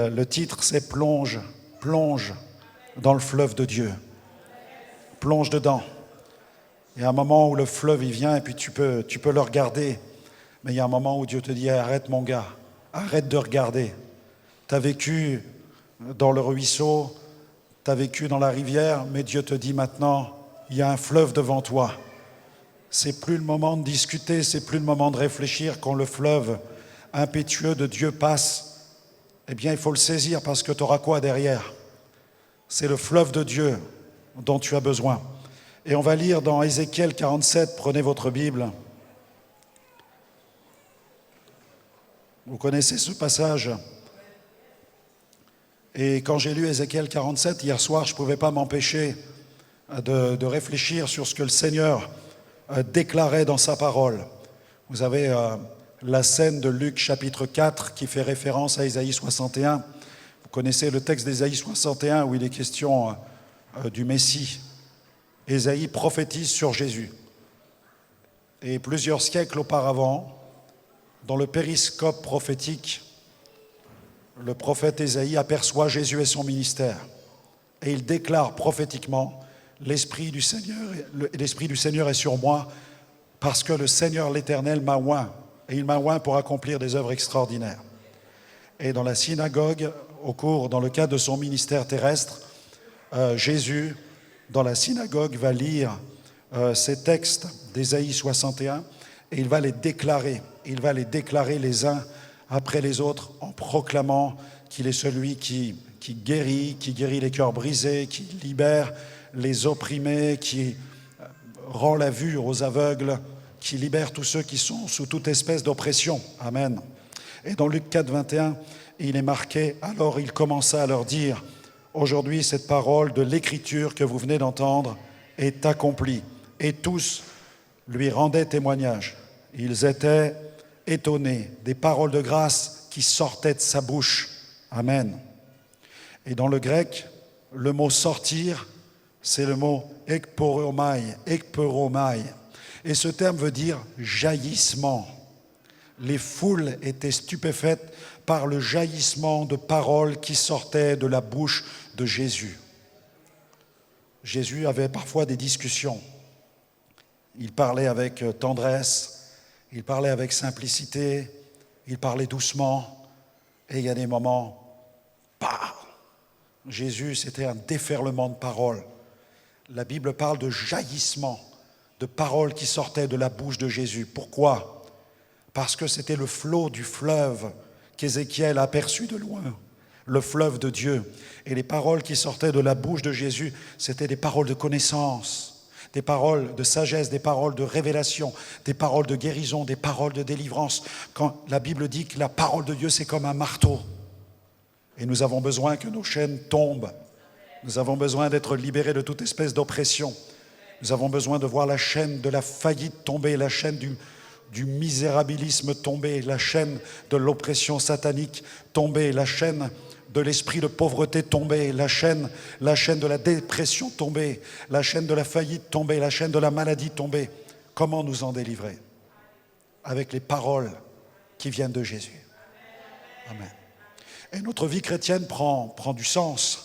le titre, c'est Plonge, plonge dans le fleuve de Dieu. Plonge dedans. Il y a un moment où le fleuve, il vient et puis tu peux le regarder. Mais il y a un moment où Dieu te dit, arrête mon gars, arrête de regarder. Tu as vécu dans le ruisseau, tu as vécu dans la rivière, mais Dieu te dit maintenant, il y a un fleuve devant toi. C'est plus le moment de discuter, c'est plus le moment de réfléchir. Quand le fleuve impétueux de Dieu passe, eh bien il faut le saisir parce que tu auras quoi derrière? C'est le fleuve de Dieu dont tu as besoin. Et on va lire dans Ézéchiel 47, prenez votre Bible. Vous connaissez ce passage. Et quand j'ai lu Ézéchiel 47, hier soir, je ne pouvais pas m'empêcher de réfléchir sur ce que le Seigneur déclarait dans sa parole. Vous avez la scène de Luc chapitre 4 qui fait référence à Ésaïe 61. Vous connaissez le texte d'Ésaïe 61 où il est question du Messie. Ésaïe prophétise sur Jésus. Et plusieurs siècles auparavant, dans le périscope prophétique, le prophète Ésaïe aperçoit Jésus et son ministère. Et il déclare prophétiquement, l'Esprit du Seigneur est sur moi parce que le Seigneur l'Éternel m'a oint. Et il m'a oint pour accomplir des œuvres extraordinaires. Et dans la synagogue, dans le cadre de son ministère terrestre, Jésus, dans la synagogue, va lire ces textes d'Ésaïe 61 et il va les déclarer. Il va les déclarer les uns après les autres en proclamant qu'il est celui qui guérit les cœurs brisés, qui libère les opprimés, qui rend la vue aux aveugles, qui libère tous ceux qui sont sous toute espèce d'oppression. Amen. Et dans Luc 4, 21, il est marqué, alors il commença à leur dire, aujourd'hui cette parole de l'écriture que vous venez d'entendre est accomplie. Et tous lui rendaient témoignage. Ils étaient étonnés des paroles de grâce qui sortaient de sa bouche. Amen. Et dans le grec, le mot sortir, c'est le mot ekporomai. Et ce terme veut dire jaillissement. Les foules étaient stupéfaites par le jaillissement de paroles qui sortaient de la bouche de Jésus. Jésus avait parfois des discussions. Il parlait avec tendresse, il parlait avec simplicité, il parlait doucement. Et il y a des moments, Jésus, c'était un déferlement de paroles. La Bible parle de jaillissement, de paroles qui sortaient de la bouche de Jésus. Pourquoi? Parce que c'était le flot du fleuve qu'Ézéchiel a aperçu de loin, le fleuve de Dieu. Et les paroles qui sortaient de la bouche de Jésus, c'était des paroles de connaissance, des paroles de sagesse, des paroles de révélation, des paroles de guérison, des paroles de délivrance. Quand la Bible dit que la parole de Dieu, c'est comme un marteau. Et nous avons besoin que nos chaînes tombent. Nous avons besoin d'être libérés de toute espèce d'oppression. Nous avons besoin de voir la chaîne de la faillite tomber, la chaîne du misérabilisme tomber, la chaîne de l'oppression satanique tomber, la chaîne de l'esprit de pauvreté tomber, la chaîne de la dépression tomber, la chaîne de la faillite tomber, la chaîne de la maladie tomber. Comment nous en délivrer? Avec les paroles qui viennent de Jésus. Amen. Et notre vie chrétienne prend du sens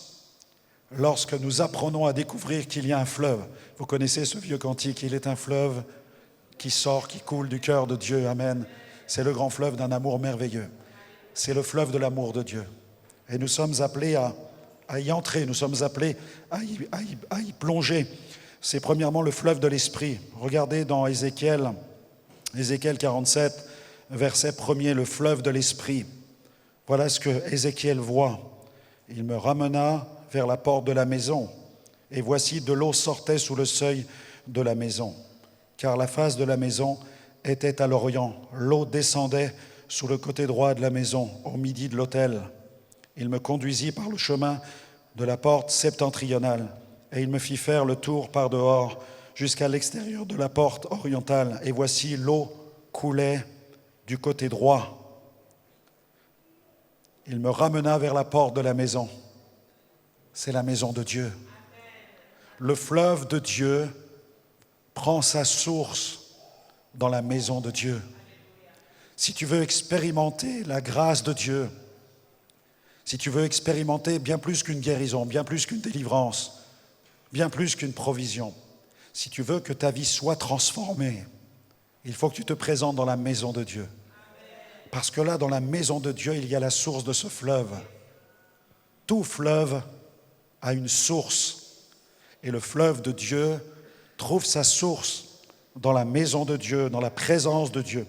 lorsque nous apprenons à découvrir qu'il y a un fleuve. Vous connaissez ce vieux cantique, il est un fleuve qui sort, qui coule du cœur de Dieu. Amen. C'est le grand fleuve d'un amour merveilleux. C'est le fleuve de l'amour de Dieu. Et nous sommes appelés à y entrer, nous sommes appelés à y plonger. C'est premièrement le fleuve de l'esprit. Regardez dans Ézéchiel 47, verset 1er, le fleuve de l'esprit. Voilà ce que Ézéchiel voit. Il me ramena vers la porte de la maison, et voici de l'eau sortait sous le seuil de la maison, car la face de la maison était à l'orient. L'eau descendait sous le côté droit de la maison, au midi de l'autel. Il me conduisit par le chemin de la porte septentrionale, et il me fit faire le tour par dehors jusqu'à l'extérieur de la porte orientale. Et voici l'eau coulait du côté droit. Il me ramena vers la porte de la maison. C'est la maison de Dieu. Le fleuve de Dieu prend sa source dans la maison de Dieu. Si tu veux expérimenter la grâce de Dieu, si tu veux expérimenter bien plus qu'une guérison, bien plus qu'une délivrance, bien plus qu'une provision, si tu veux que ta vie soit transformée, il faut que tu te présentes dans la maison de Dieu. Parce que là, dans la maison de Dieu, il y a la source de ce fleuve. Tout fleuve a une source. Et le fleuve de Dieu trouve sa source dans la maison de Dieu, dans la présence de Dieu.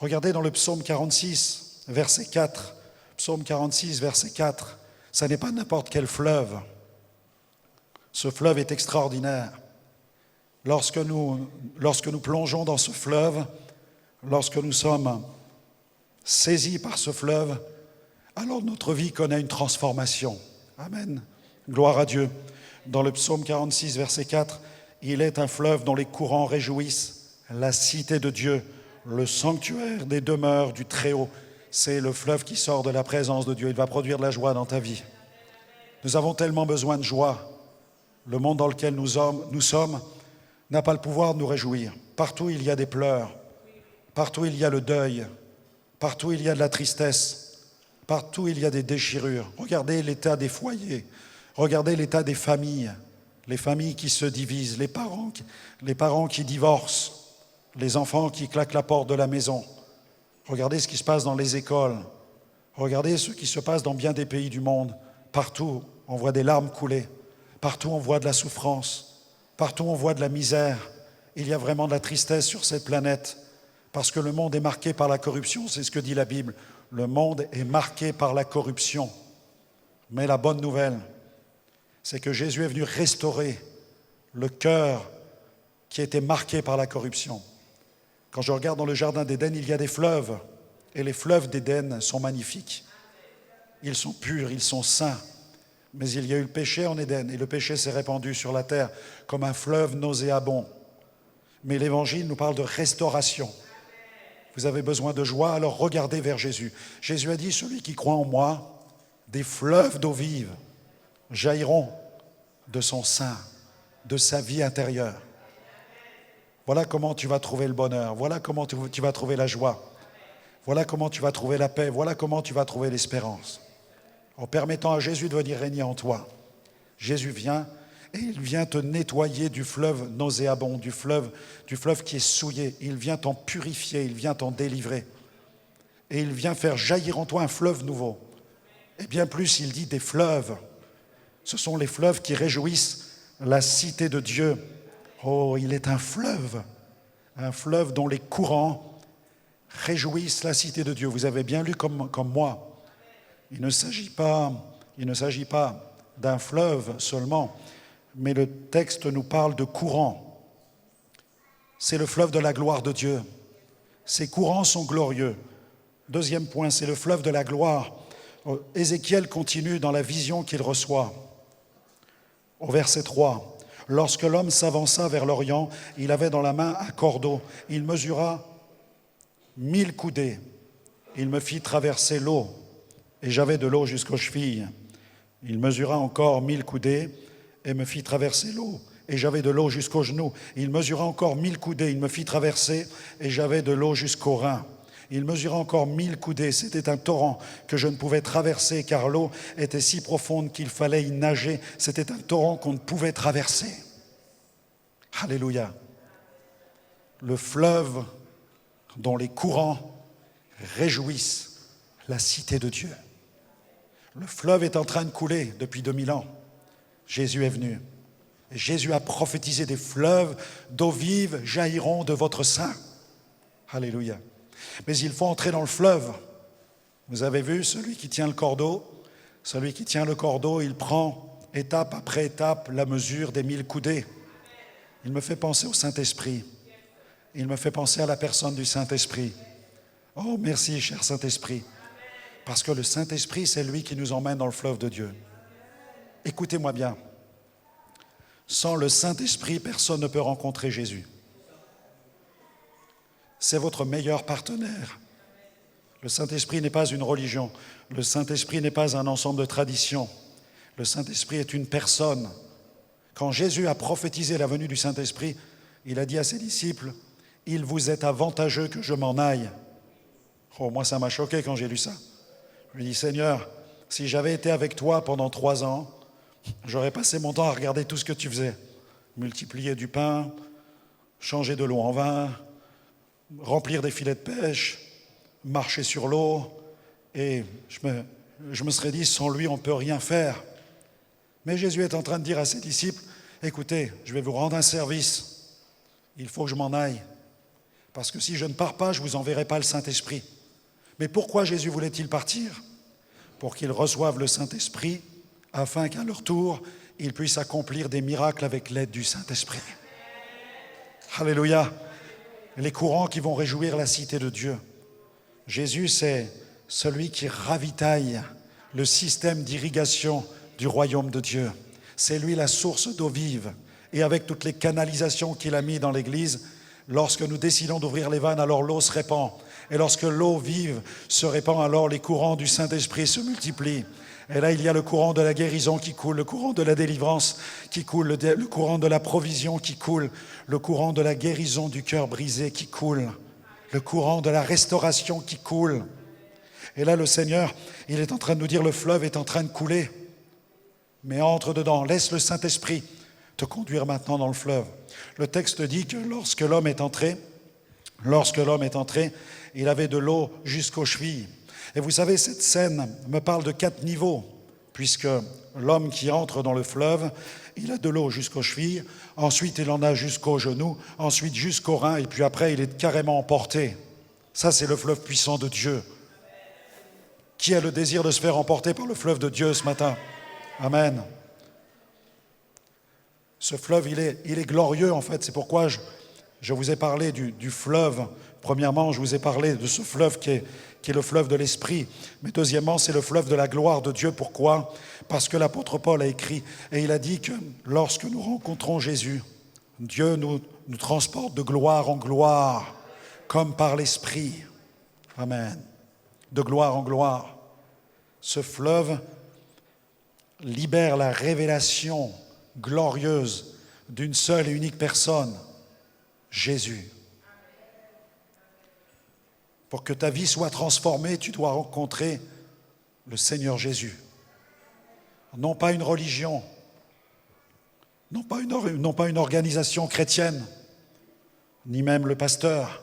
Regardez dans le psaume 46, verset 4. Psaume 46, verset 4. Ça n'est pas n'importe quel fleuve. Ce fleuve est extraordinaire. Lorsque nous plongeons dans ce fleuve, lorsque nous sommes saisis par ce fleuve, alors notre vie connaît une transformation. Amen. Gloire à Dieu. Dans le psaume 46, verset 4, « Il est un fleuve dont les courants réjouissent la cité de Dieu, le sanctuaire des demeures du Très-Haut. » C'est le fleuve qui sort de la présence de Dieu. Il va produire de la joie dans ta vie. Nous avons tellement besoin de joie. Le monde dans lequel nous sommes n'a pas le pouvoir de nous réjouir. Partout, il y a des pleurs. Partout, il y a le deuil. Partout, il y a de la tristesse. Partout, il y a des déchirures. Regardez l'état des foyers. Regardez l'état des familles. Les familles qui se divisent. Les parents qui divorcent. Les enfants qui claquent la porte de la maison. Regardez ce qui se passe dans les écoles. Regardez ce qui se passe dans bien des pays du monde. Partout, on voit des larmes couler. Partout, on voit de la souffrance. Partout, on voit de la misère. Il y a vraiment de la tristesse sur cette planète. Parce que le monde est marqué par la corruption, c'est ce que dit la Bible. Le monde est marqué par la corruption. Mais la bonne nouvelle, c'est que Jésus est venu restaurer le cœur qui était marqué par la corruption. Quand je regarde dans le jardin d'Éden, il y a des fleuves. Et les fleuves d'Éden sont magnifiques. Ils sont purs, ils sont saints. Mais il y a eu le péché en Éden. Et le péché s'est répandu sur la terre comme un fleuve nauséabond. Mais l'Évangile nous parle de restauration. Vous avez besoin de joie, alors regardez vers Jésus. Jésus a dit, celui qui croit en moi, des fleuves d'eau vive jailliront de son sein, de sa vie intérieure. Voilà comment tu vas trouver le bonheur. Voilà comment tu vas trouver la joie. Voilà comment tu vas trouver la paix. Voilà comment tu vas trouver l'espérance. En permettant à Jésus de venir régner en toi. Jésus vient et il vient te nettoyer du fleuve nauséabond, du fleuve qui est souillé. Il vient t'en purifier, il vient t'en délivrer. Et il vient faire jaillir en toi un fleuve nouveau. Et bien plus, il dit des fleuves. Ce sont les fleuves qui réjouissent la cité de Dieu. Oh, il est un fleuve dont les courants réjouissent la cité de Dieu. Vous avez bien lu comme moi. Il ne s'agit pas d'un fleuve seulement, mais le texte nous parle de courants. C'est le fleuve de la gloire de Dieu. Ces courants sont glorieux. Deuxième point, c'est le fleuve de la gloire. Ézéchiel continue dans la vision qu'il reçoit. Au verset 3. Lorsque l'homme s'avança vers l'Orient, il avait dans la main un cordeau. Il mesura 1000 coudées. Il me fit traverser l'eau, et j'avais de l'eau jusqu'aux chevilles. Il mesura encore 1000 coudées, et me fit traverser l'eau, et j'avais de l'eau jusqu'aux genoux. Il mesura encore 1000 coudées, il me fit traverser, et j'avais de l'eau jusqu'aux reins. Il mesura encore 1000 coudées. C'était un torrent que je ne pouvais traverser, car l'eau était si profonde qu'il fallait y nager. C'était un torrent qu'on ne pouvait traverser. Alléluia. Le fleuve dont les courants réjouissent la cité de Dieu. Le fleuve est en train de couler depuis 2000 ans. Jésus est venu. Et Jésus a prophétisé des fleuves d'eau vive jailliront de votre sein. Alléluia. Mais il faut entrer dans le fleuve. Vous avez vu, celui qui tient le cordeau, il prend étape après étape la mesure des 1000 coudées. Il me fait penser au Saint-Esprit. Il me fait penser à la personne du Saint-Esprit. Oh, merci, cher Saint-Esprit. Parce que le Saint-Esprit, c'est lui qui nous emmène dans le fleuve de Dieu. Écoutez-moi bien. Sans le Saint-Esprit, personne ne peut rencontrer Jésus. C'est votre meilleur partenaire. Le Saint-Esprit n'est pas une religion. Le Saint-Esprit n'est pas un ensemble de traditions. Le Saint-Esprit est une personne. Quand Jésus a prophétisé la venue du Saint-Esprit, il a dit à ses disciples, « Il vous est avantageux que je m'en aille. » Oh, moi, ça m'a choqué quand j'ai lu ça. Je lui ai dit, « Seigneur, Si j'avais été avec toi pendant 3 ans, j'aurais passé mon temps à regarder tout ce que tu faisais. Multiplier du pain, changer de l'eau en vin, remplir des filets de pêche, marcher sur l'eau. Et je me serais dit, sans lui, on ne peut rien faire. Mais Jésus est en train de dire à ses disciples, écoutez, je vais vous rendre un service. Il faut que je m'en aille. Parce que si je ne pars pas, je ne vous enverrai pas le Saint-Esprit. Mais pourquoi Jésus voulait-il partir? Pour qu'ils reçoivent le Saint-Esprit, afin qu'à leur tour, ils puissent accomplir des miracles avec l'aide du Saint-Esprit. Alléluia. Les courants qui vont réjouir la cité de Dieu. Jésus, c'est celui qui ravitaille le système d'irrigation du royaume de Dieu. C'est lui la source d'eau vive. Et avec toutes les canalisations qu'il a mis dans l'Église, lorsque nous décidons d'ouvrir les vannes, alors l'eau se répand. Et lorsque l'eau vive se répand, alors les courants du Saint-Esprit se multiplient. Et là, il y a le courant de la guérison qui coule, le courant de la délivrance qui coule, le courant de la provision qui coule, le courant de la guérison du cœur brisé qui coule, le courant de la restauration qui coule. Et là, le Seigneur, il est en train de nous dire, le fleuve est en train de couler. Mais entre dedans, laisse le Saint-Esprit te conduire maintenant dans le fleuve. Le texte dit que lorsque l'homme est entré, il avait de l'eau jusqu'aux chevilles. Et vous savez, cette scène me parle de 4 niveaux, puisque l'homme qui entre dans le fleuve, il a de l'eau jusqu'aux chevilles, ensuite il en a jusqu'aux genoux, ensuite jusqu'aux reins, et puis après il est carrément emporté. Ça, c'est le fleuve puissant de Dieu. Qui a le désir de se faire emporter par le fleuve de Dieu ce matin? Amen. Ce fleuve, il est glorieux en fait. C'est pourquoi je vous ai parlé du fleuve. Premièrement, je vous ai parlé de ce fleuve qui est le fleuve de l'Esprit. Mais deuxièmement, c'est le fleuve de la gloire de Dieu. Pourquoi? Parce que l'apôtre Paul a écrit et il a dit que lorsque nous rencontrons Jésus, Dieu nous transporte de gloire en gloire, comme par l'Esprit. Amen. De gloire en gloire. Ce fleuve libère la révélation glorieuse d'une seule et unique personne, Jésus. Pour que ta vie soit transformée, tu dois rencontrer le Seigneur Jésus. Non pas une religion, non pas une organisation chrétienne, ni même le pasteur.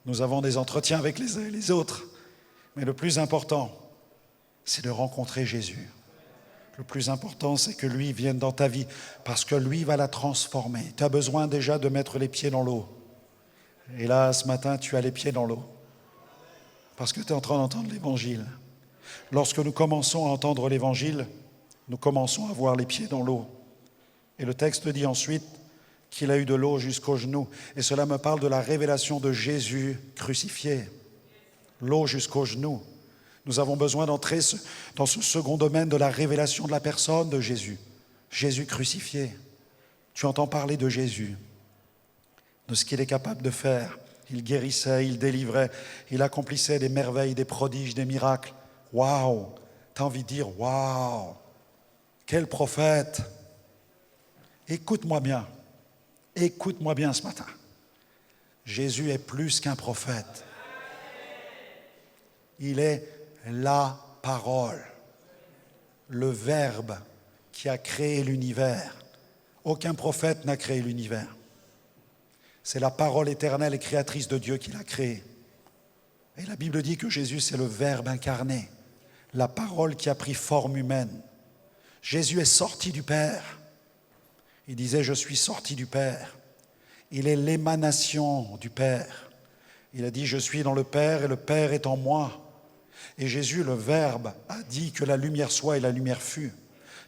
Nous avons des entretiens avec les uns et les autres. Mais le plus important, c'est de rencontrer Jésus. Le plus important, c'est que lui vienne dans ta vie, parce que lui va la transformer. Tu as besoin déjà de mettre les pieds dans l'eau. Et là, ce matin, tu as les pieds dans l'eau. Parce que tu es en train d'entendre l'Évangile. Lorsque nous commençons à entendre l'Évangile, nous commençons à voir les pieds dans l'eau. Et le texte dit ensuite qu'il a eu de l'eau jusqu'aux genoux. Et cela me parle de la révélation de Jésus crucifié. L'eau jusqu'aux genoux. Nous avons besoin d'entrer dans ce second domaine de la révélation de la personne de Jésus. Jésus crucifié. Tu entends parler de Jésus, de ce qu'il est capable de faire. Il guérissait, il délivrait, il accomplissait des merveilles, des prodiges, des miracles. Waouh! Tu as envie de dire, waouh! Quel prophète! Écoute-moi bien ce matin. Jésus est plus qu'un prophète. Il est la parole, le Verbe qui a créé l'univers. Aucun prophète n'a créé l'univers. C'est la parole éternelle et créatrice de Dieu qui l'a créé. Et la Bible dit que Jésus, c'est le Verbe incarné, la parole qui a pris forme humaine. Jésus est sorti du Père. Il disait, je suis sorti du Père. Il est l'émanation du Père. Il a dit, je suis dans le Père et le Père est en moi. Et Jésus, le Verbe, a dit que la lumière soit et la lumière fut.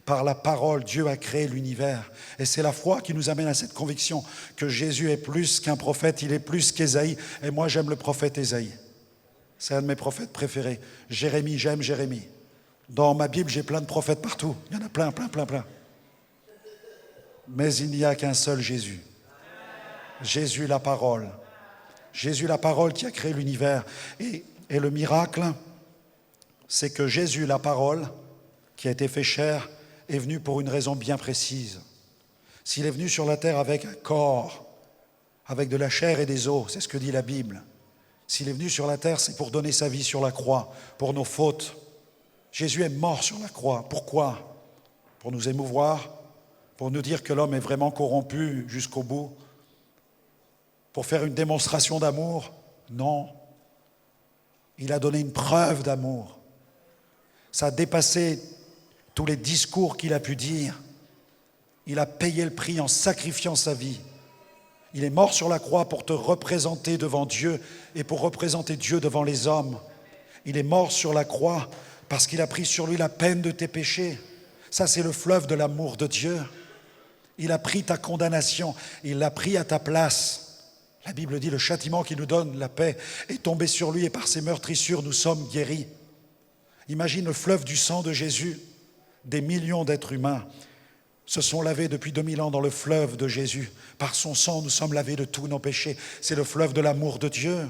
Par la parole, Dieu a créé l'univers. Et c'est la foi qui nous amène à cette conviction que Jésus est plus qu'un prophète, il est plus qu'Ésaïe. Et moi, j'aime le prophète Ésaïe. C'est un de mes prophètes préférés. Jérémie, j'aime Jérémie. Dans ma Bible, j'ai plein de prophètes partout. Il y en a plein. Mais il n'y a qu'un seul Jésus. Jésus, la parole. Jésus, la parole qui a créé l'univers. Et le miracle, c'est que Jésus, la parole, qui a été fait chair, est venu pour une raison bien précise. S'il est venu sur la terre avec un corps, avec de la chair et des os, c'est ce que dit la Bible. S'il est venu sur la terre, c'est pour donner sa vie sur la croix, pour nos fautes. Jésus est mort sur la croix. Pourquoi? Pour nous émouvoir, pour nous dire que l'homme est vraiment corrompu jusqu'au bout, pour faire une démonstration d'amour? Non. Il a donné une preuve d'amour. Ça a dépassé tous les discours qu'il a pu dire. Il a payé le prix en sacrifiant sa vie. Il est mort sur la croix pour te représenter devant Dieu et pour représenter Dieu devant les hommes. Il est mort sur la croix parce qu'il a pris sur lui la peine de tes péchés. Ça, c'est le fleuve de l'amour de Dieu. Il a pris ta condamnation, il l'a pris à ta place. La Bible dit, le châtiment qui nous donne la paix est tombé sur lui et par ses meurtrissures, nous sommes guéris. Imagine le fleuve du sang de Jésus. Des millions d'êtres humains se sont lavés depuis 2000 ans dans le fleuve de Jésus. Par son sang, nous sommes lavés de tous nos péchés. C'est le fleuve de l'amour de Dieu.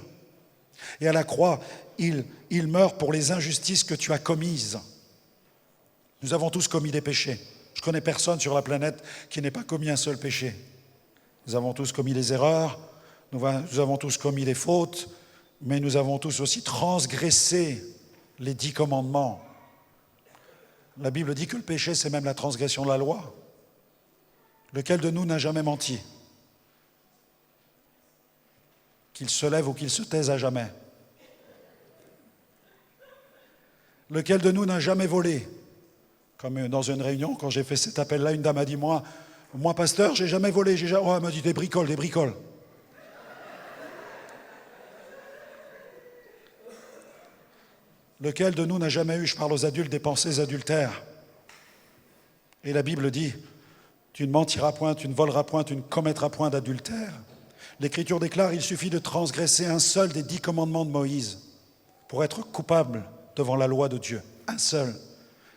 Et à la croix, il meurt pour les injustices que tu as commises. Nous avons tous commis des péchés. Je ne connais personne sur la planète qui n'ait pas commis un seul péché. Nous avons tous commis des erreurs, nous avons tous commis des fautes, mais nous avons tous aussi transgressé les 10 commandements. La Bible dit que le péché, c'est même la transgression de la loi. Lequel de nous n'a jamais menti? Qu'il se lève ou qu'il se taise à jamais. Lequel de nous n'a jamais volé? Comme dans une réunion, quand j'ai fait cet appel-là, une dame a dit, moi pasteur, j'ai jamais volé. Oh, elle m'a dit, des bricoles. Lequel de nous n'a jamais eu, je parle aux adultes, des pensées adultères? Et la Bible dit, tu ne mentiras point, tu ne voleras point, tu ne commettras point d'adultère. L'Écriture déclare, il suffit de transgresser un seul des 10 commandements de Moïse pour être coupable devant la loi de Dieu. Un seul.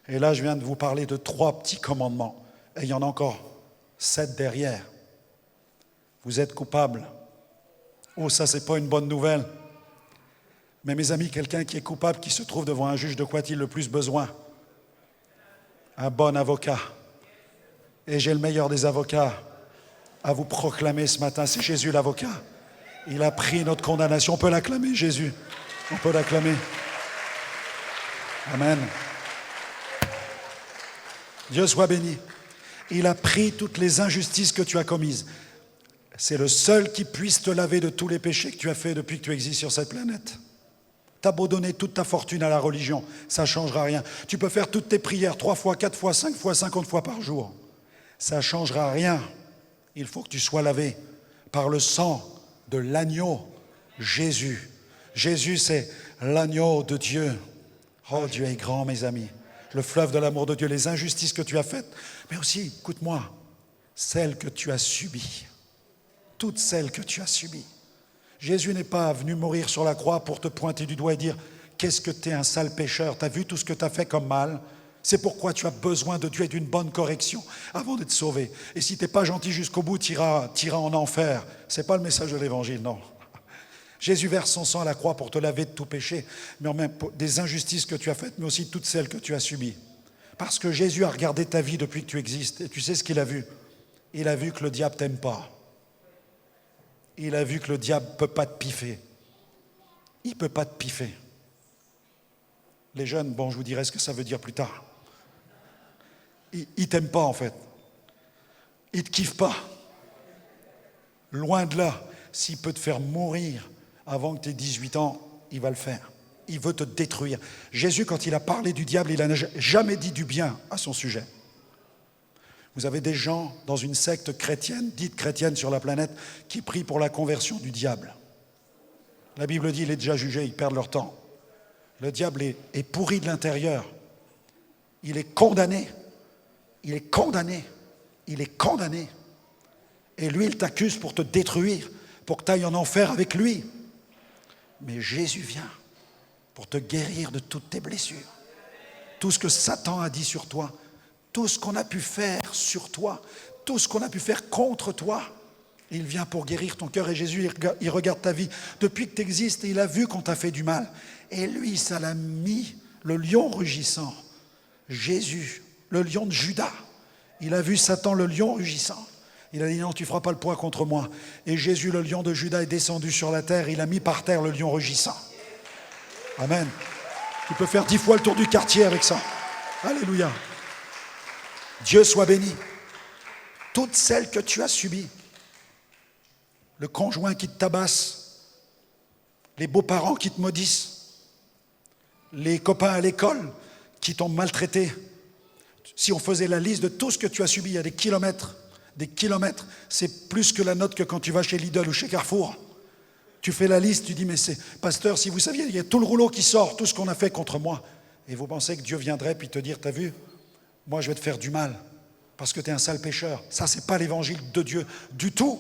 Et là, je viens de vous parler de 3 petits commandements. Et il y en a encore 7 derrière. Vous êtes coupable. Oh, ça, c'est pas une bonne nouvelle. Mais mes amis, quelqu'un qui est coupable, qui se trouve devant un juge, de quoi a-t-il le plus besoin? Un bon avocat. Et j'ai le meilleur des avocats à vous proclamer ce matin, c'est Jésus l'avocat. Il a pris notre condamnation. On peut l'acclamer, Jésus. On peut l'acclamer. Amen. Dieu soit béni. Il a pris toutes les injustices que tu as commises. C'est le seul qui puisse te laver de tous les péchés que tu as faits depuis que tu existes sur cette planète. T'as beau donner toute ta fortune à la religion, ça ne changera rien. Tu peux faire toutes tes prières 3 fois, 4 fois, 5 fois, 50 fois par jour. Ça ne changera rien. Il faut que tu sois lavé par le sang de l'agneau, Jésus. Jésus, c'est l'agneau de Dieu. Oh, Dieu est grand, mes amis. Le fleuve de l'amour de Dieu, les injustices que tu as faites, mais aussi, écoute-moi, celles que tu as subies. Toutes celles que tu as subies. Jésus n'est pas venu mourir sur la croix pour te pointer du doigt et dire « Qu'est-ce que tu es un sale pécheur, tu as vu tout ce que tu as fait comme mal ?» C'est pourquoi tu as besoin de Dieu et d'une bonne correction avant d'être sauvé. Et si tu n'es pas gentil jusqu'au bout, tu iras en enfer. Ce n'est pas le message de l'Évangile, non. Jésus verse son sang à la croix pour te laver de tout péché, mais en même des injustices que tu as faites, mais aussi toutes celles que tu as subies. Parce que Jésus a regardé ta vie depuis que tu existes, et tu sais ce qu'il a vu? Il a vu que le diable t'aime pas. Il a vu que le diable ne peut pas te piffer. Il ne peut pas te piffer. Les jeunes, bon, je vous dirai ce que ça veut dire plus tard. Il ne t'aime pas, en fait. Il ne te kiffe pas. Loin de là, s'il peut te faire mourir avant que tu aies 18 ans, il va le faire. Il veut te détruire. Jésus, quand il a parlé du diable, il n'a jamais dit du bien à son sujet. Vous avez des gens dans une secte chrétienne, dite chrétienne sur la planète, qui prient pour la conversion du diable. La Bible dit, il est déjà jugé, ils perdent leur temps. Le diable est pourri de l'intérieur. Il est condamné. Il est condamné. Il est condamné. Et lui, il t'accuse pour te détruire, pour que tu ailles en enfer avec lui. Mais Jésus vient pour te guérir de toutes tes blessures. Tout ce que Satan a dit sur toi, tout ce qu'on a pu faire sur toi, tout ce qu'on a pu faire contre toi, il vient pour guérir ton cœur. Et Jésus, il regarde ta vie depuis que tu existes et il a vu qu'on t'a fait du mal. Et lui, ça l'a mis, le lion rugissant, Jésus, le lion de Juda. Il a vu Satan, le lion rugissant. Il a dit non, tu ne feras pas le poids contre moi. Et Jésus, le lion de Juda, est descendu sur la terre. Il a mis par terre le lion rugissant. Amen. Tu peux faire 10 fois le tour du quartier avec ça. Alléluia. Dieu soit béni. Toutes celles que tu as subies, le conjoint qui te tabasse, les beaux-parents qui te maudissent, les copains à l'école qui t'ont maltraité. Si on faisait la liste de tout ce que tu as subi, il y a des kilomètres, c'est plus que la note que quand tu vas chez Lidl ou chez Carrefour. Tu fais la liste, tu dis, mais c'est, pasteur, si vous saviez, il y a tout le rouleau qui sort, tout ce qu'on a fait contre moi. Et vous pensez que Dieu viendrait puis te dire, t'as vu, moi je vais te faire du mal, parce que tu es un sale pécheur. Ça, c'est pas l'évangile de Dieu du tout.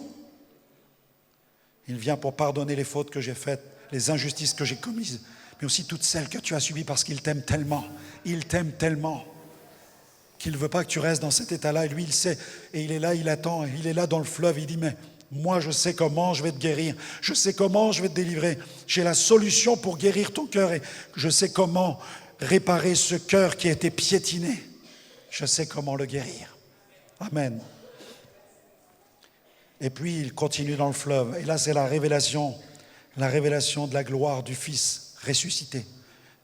Il vient pour pardonner les fautes que j'ai faites, les injustices que j'ai commises, mais aussi toutes celles que tu as subies parce qu'il t'aime tellement. Il t'aime tellement qu'il ne veut pas que tu restes dans cet état-là. Et lui, il sait. Et il est là, il attend. Il est là dans le fleuve. Il dit, mais moi, je sais comment je vais te guérir. Je sais comment je vais te délivrer. J'ai la solution pour guérir ton cœur. Et je sais comment réparer ce cœur qui a été piétiné. Je sais comment le guérir. Amen. Et puis, il continue dans le fleuve. Et là, c'est la révélation de la gloire du Fils ressuscité.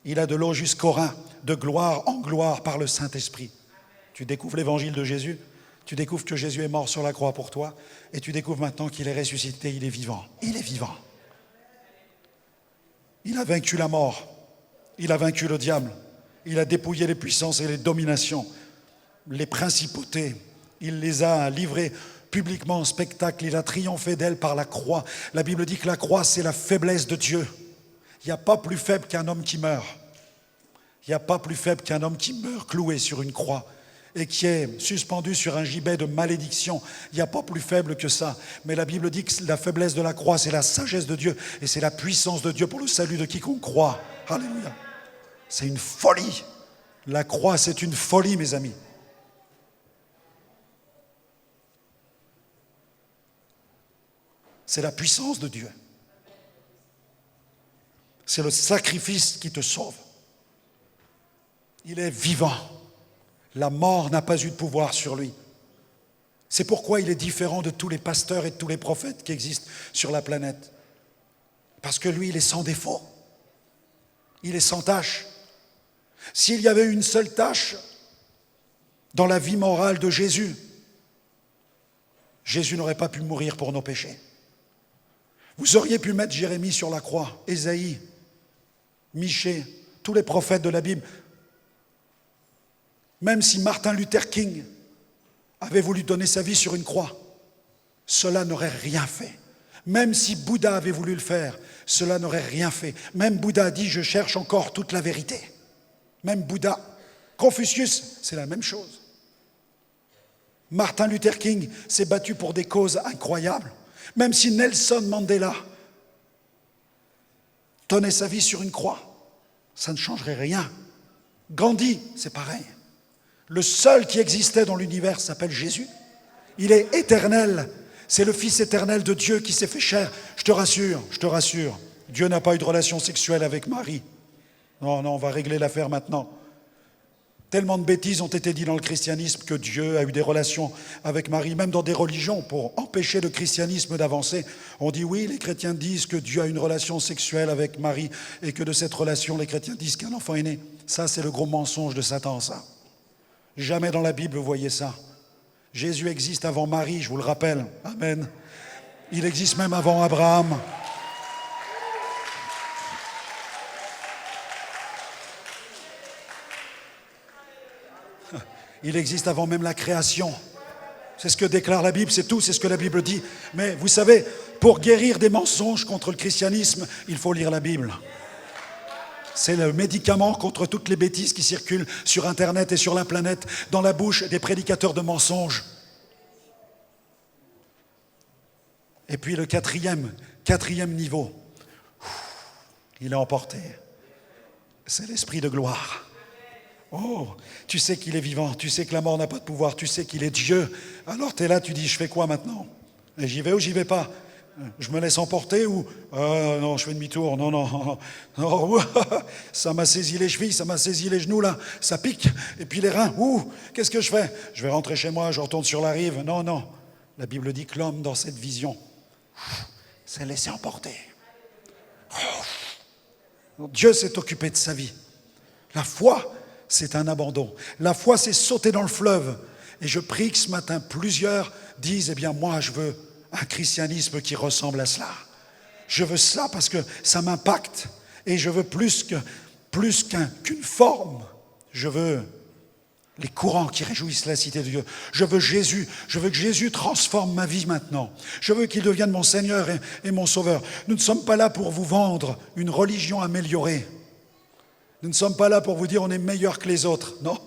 Il a de l'eau jusqu'aux reins, de gloire en gloire par le Saint-Esprit. Tu découvres l'évangile de Jésus, tu découvres que Jésus est mort sur la croix pour toi, et tu découvres maintenant qu'il est ressuscité, il est vivant. Il est vivant. Il a vaincu la mort, il a vaincu le diable, il a dépouillé les puissances et les dominations, les principautés, il les a livrées publiquement en spectacle, il a triomphé d'elles par la croix. La Bible dit que la croix, c'est la faiblesse de Dieu. Il n'y a pas plus faible qu'un homme qui meurt. Il n'y a pas plus faible qu'un homme qui meurt cloué sur une croix et qui est suspendu sur un gibet de malédiction. Il n'y a pas plus faible que ça. Mais la Bible dit que la faiblesse de la croix, c'est la sagesse de Dieu et c'est la puissance de Dieu pour le salut de quiconque croit. Alléluia. C'est une folie. La croix, c'est une folie, mes amis. C'est la puissance de Dieu. C'est le sacrifice qui te sauve. Il est vivant. La mort n'a pas eu de pouvoir sur lui. C'est pourquoi il est différent de tous les pasteurs et de tous les prophètes qui existent sur la planète. Parce que lui, il est sans défaut. Il est sans tache. S'il y avait une seule tache dans la vie morale de Jésus, Jésus n'aurait pas pu mourir pour nos péchés. Vous auriez pu mettre Jérémie sur la croix, Ésaïe, Michée, tous les prophètes de la Bible. Même si Martin Luther King avait voulu donner sa vie sur une croix, cela n'aurait rien fait. Même si Bouddha avait voulu le faire, cela n'aurait rien fait. Même Bouddha a dit « je cherche encore toute la vérité ». Même Bouddha. Confucius, c'est la même chose. Martin Luther King s'est battu pour des causes incroyables. Même si Nelson Mandela donnait sa vie sur une croix, ça ne changerait rien. Gandhi, c'est pareil. Le seul qui existait dans l'univers s'appelle Jésus. Il est éternel. C'est le Fils éternel de Dieu qui s'est fait chair. Je te rassure. Dieu n'a pas eu de relation sexuelle avec Marie. Non, on va régler l'affaire maintenant. Tellement de bêtises ont été dites dans le christianisme que Dieu a eu des relations avec Marie, même dans des religions, pour empêcher le christianisme d'avancer. On dit oui, les chrétiens disent que Dieu a une relation sexuelle avec Marie et que de cette relation, les chrétiens disent qu'un enfant est né. Ça, c'est le gros mensonge de Satan, ça. Jamais dans la Bible, vous voyez ça. Jésus existe avant Marie, je vous le rappelle. Amen. Il existe même avant Abraham. Il existe avant même la création. C'est ce que déclare la Bible, c'est tout, c'est ce que la Bible dit. Mais vous savez, pour guérir des mensonges contre le christianisme, il faut lire la Bible. C'est le médicament contre toutes les bêtises qui circulent sur Internet et sur la planète, dans la bouche des prédicateurs de mensonges. Et puis le quatrième niveau, il est emporté. C'est l'esprit de gloire. Oh, tu sais qu'il est vivant, tu sais que la mort n'a pas de pouvoir, tu sais qu'il est Dieu. Alors tu es là, tu dis, je fais quoi maintenant? Et j'y vais ou j'y vais pas? Je me laisse emporter ou non, je fais demi-tour, non, ça m'a saisi les chevilles, ça m'a saisi les genoux là, ça pique, et puis les reins, qu'est-ce que je fais? Je vais rentrer chez moi, je retourne sur la rive. Non, la Bible dit que l'homme dans cette vision s'est laissé emporter. Dieu s'est occupé de sa vie. La foi, c'est un abandon. La foi, c'est sauter dans le fleuve. Et je prie que ce matin, plusieurs disent, eh bien moi, je veux un christianisme qui ressemble à cela. Je veux cela parce que ça m'impacte. Et je veux plus qu'une forme. Je veux les courants qui réjouissent la cité de Dieu. Je veux Jésus. Je veux que Jésus transforme ma vie maintenant. Je veux qu'il devienne mon Seigneur et mon Sauveur. Nous ne sommes pas là pour vous vendre une religion améliorée. Nous ne sommes pas là pour vous dire on est meilleur que les autres. Non.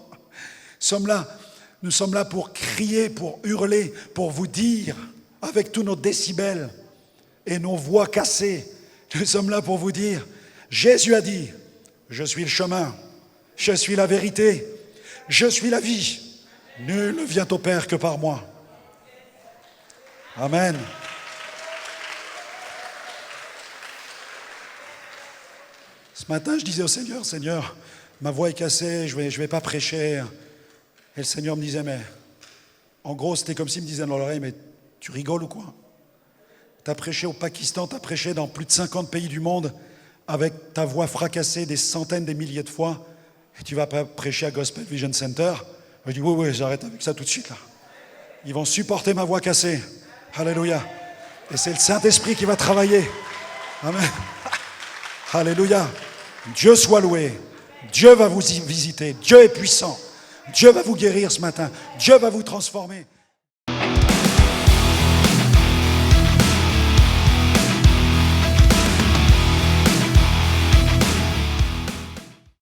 Nous sommes là pour crier, pour hurler, pour vous dire, avec tous nos décibels et nos voix cassées, nous sommes là pour vous dire, Jésus a dit, je suis le chemin, je suis la vérité, je suis la vie. Nul ne vient au Père que par moi. Amen. Ce matin, je disais au Seigneur, Seigneur, ma voix est cassée, je vais pas prêcher. Et le Seigneur me disait, mais en gros, c'était comme s'il me disait dans l'oreille, mais tu rigoles ou quoi? Tu as prêché au Pakistan, tu as prêché dans plus de 50 pays du monde avec ta voix fracassée des centaines, des milliers de fois, et tu vas pas prêcher à Gospel Vision Center? Je dis, oui, j'arrête avec ça tout de suite là. Ils vont supporter ma voix cassée. Alléluia. Et c'est le Saint-Esprit qui va travailler. Amen. Alléluia. Dieu soit loué. Dieu va vous visiter. Dieu est puissant. Dieu va vous guérir ce matin. Dieu va vous transformer.